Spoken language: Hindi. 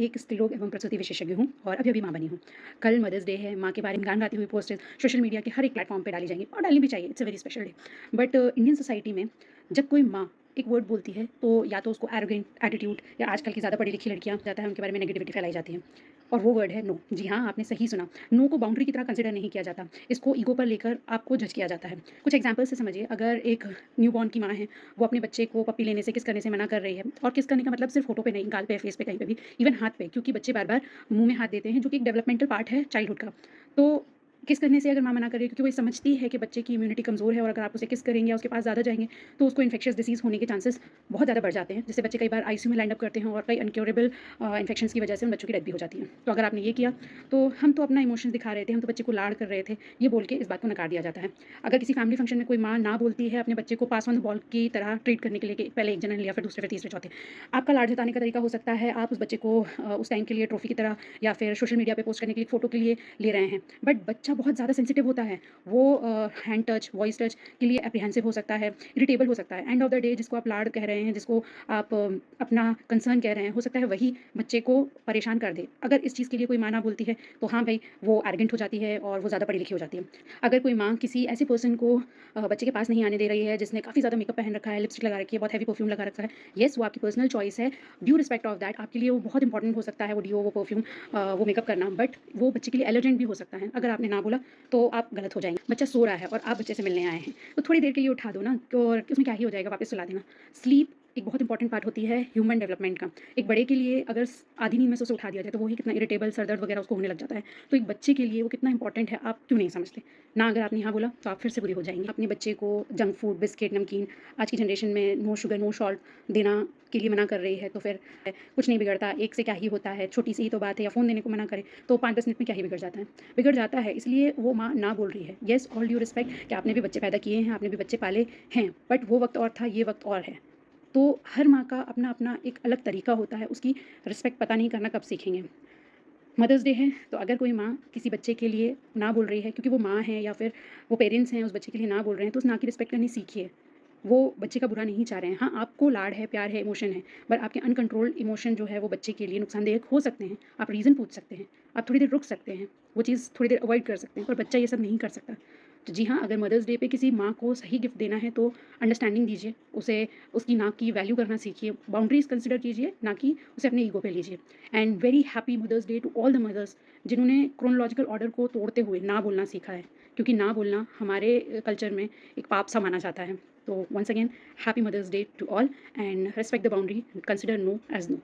एक स्त्रीरोग एवं प्रसूति विशेषज्ञ हूँ और अभी-अभी माँ बनी हूँ। कल मदर्स डे है, माँ के बारे में गान गाती हुई पोस्टेज़ सोशल मीडिया के हर एक प्लेटफ़ॉर्म पे डाली जाएँगी और डालनी भी चाहिए, it's a very special day. But Indian society में जब कोई माँ एक वर्ड बोलती है, तो या तो उसको एरोगेंट एटीट्यूड या आजकल की ज़्यादा पढ़ी-लिखी लड़कियाँ जाता है, उनके बारे में नेगेटिविटी फैलाई जाती है और वो वर्ड है नो। जी हाँ, आपने सही सुना। नो को बाउंड्री की तरह कंसिडर नहीं किया जाता। इसको ईगो पर लेकर आपको जज किया जाता है। कुछ एग्ज़ाम्पल से समझिए, अगर एक न्यूबॉर्न की माँ है, वो अपने बच्चे को पप्पी लेने से, किस करने से मना कर रही है और किस करने का मतलब सिर्फ़ होठों पे नहीं, गाल पे, फेस पे, कहीं पे भी, इवन हाथ पे, क्योंकि बच्चे बार-बार मुँह में हाथ देते हैं, जो कि एक डेवलपमेंटल पार्ट है चाइल्डहुड का। तो किस करने से अगर माँ मना कर रही है, क्योंकि वो ये समझती है कि बच्चे की इम्यूनिटी कमज़ोर है और अगर आप उसे किस करेंगे या उसके पास ज़्यादा जाएँगे, तो उसको इन्फेक्शियस डिसीज़ होने के चांसेस बहुत ज़्यादा बढ़ जाते हैं, जिससे बच्चे कई बार आईसीयू में लैंड अप करते हैं और कई अनक्योरेबल इन्फेक्शंस की वजह से उन बच्चों की डेथ भी हो जाती है। तो अगर आपने ये किया, तो हम तो अपना इमोशंस दिखा रहे थे, हम तो बच्चे को लाड़ कर रहे थे, ये बोल के इस बात को नकार दिया जाता है। अगर किसी फैमिली फंक्शन में कोई माँ ना बोलती है अपने बच्चे को पास ऑन द बॉल की तरह ट्रीट करने के लिए कि पहले एक जने ने लिया, फिर दूसरे, फिर तीसरे, चौथे। आपका लाड़ जताने का तरीका हो सकता है, आप उस बच्चे को उस टाइम के लिए ट्रॉफ़ी की तरह या फिर सोशल मीडिया पे पोस्ट करने के लिए, फ़ोटो के लिए ले रहे हैं। बट बच्चा बहुत ज़्यादा सेंसिटिव होता है। वो हैंड टच, वॉइस टच के लिए एप्रीहेंसिव हो सकता है, इरिटेबल हो सकता है। एंड ऑफ द डे जिसको आप लाड कह रहे हैं, जिसको आप अपना कंसर्न कह रहे हैं, हो सकता है वही बच्चे को परेशान कर दे। अगर इस चीज़ के लिए कोई माँ ना बोलती है, तो हाँ भई, वो एरोगेंट हो जाती है और वो ज़्यादा पढ़ी-लिखी हो जाती है। अगर कोई माँ किसी ऐसे पर्सन को बच्चे के पास नहीं आने दे रही है, जिसने काफ़ी ज़्यादा मेकअप पहन रखा है, लिपस्टिक लगा रखी है, बहुत हेवी परफ्यूम लगा रखा है, येस, वो आपकी पर्सनल चॉइस है। ड्यू रिस्पेक्ट ऑफ दैट, आपके लिए वो बहुत इंपॉर्टेंट हो सकता है, वो डिओ, वो परफ्यूम, वो मेकअप करना, बट वो बच्चे के लिए एलर्जेंट भी हो सकता है। अगर आपने ना बोला, तो आप गलत हो जाएँगे। बच्चा सो रहा है और आप बच्चे से मिलने आए हैं, तो थोड़ी देर के लिए उठा दो ना, तो और उसमें क्या ही हो जाएगा, वापस सुला देना। स्लीप एक बहुत इंपॉर्टेंट पार्ट होती है ह्यूमन डेवलपमेंट का। एक बड़े के लिए अगर आधी नींद में से उसे उठा दिया जाए, तो वो ही कितना इरिटेबल, सर दर्द वगैरह उसको होने लग जाता है। तो एक बच्चे के लिए वो कितना इंपॉर्टेंट है, आप क्यों नहीं समझते? ना अगर आपने यहाँ बोला, तो आप फिर से बुरी हो जाएँगी। अपने बच्चे को जंक फूड, बिस्किट, नमकीन, आज की जनरेशन में नो शुगर, नो सॉल्ट देना के लिए मना कर रही है, तो फिर कुछ नहीं बिगड़ता, एक से क्या ही होता है, छोटी-सी ही तो बात है, या फ़ोन देने को मना करे, तो 5-10 मिनट में क्या ही बिगड़ जाता है? बिगड़ जाता है, इसलिए वो माँ ना बोल रही है। येस, ऑल ड्यू रिस्पेक्ट कि आपने भी बच्चे पैदा किए हैं, आपने भी बच्चे पाले हैं, बट वो वक़्त और था, ये वक़्त और है। तो हर माँ का अपना-अपना एक अलग तरीका होता है, उसकी रिस्पेक्ट पता नहीं करना कब सीखेंगे। मदर्स डे है, तो अगर कोई माँ किसी बच्चे के लिए ना बोल रही है, क्योंकि वो माँ है या फिर वो पेरेंट्स हैं, उस बच्चे के लिए ना बोल रहे हैं, तो उस ना की रिस्पेक्ट करनी सीखिए। वो बच्चे का बुरा नहीं चाह रहे हैं। हाँ, आपको लाड है, प्यार है, इमोशन है, बट आपके अनकंट्रोल्ड इमोशन जो है वो बच्चे के लिए नुकसानदायक हो सकते हैं। आप रीज़न पूछ सकते हैं, आप थोड़ी देर रुक सकते हैं, वो चीज़ थोड़ी देर अवॉइड कर सकते हैं, पर बच्चा ये सब नहीं कर सकता। तो जी हाँ, अगर मदर्स डे पे किसी माँ को सही गिफ्ट देना है, तो अंडरस्टैंडिंग दीजिए, उसे उसकी ना की वैल्यू करना सीखिए, बाउंड्रीज़ कंसिडर कीजिए, ना कि उसे अपने ईगो पे लीजिए। And very happy Mother's Day to all the mothers जिन्होंने क्रोनोलॉजिकल ऑर्डर को तोड़ते हुए ना बोलना सीखा है, क्योंकि ना बोलना हमारे कल्चर में एक पाप सा माना जाता है। So once again, happy Mother's Day to all and respect the boundary. Consider no as no.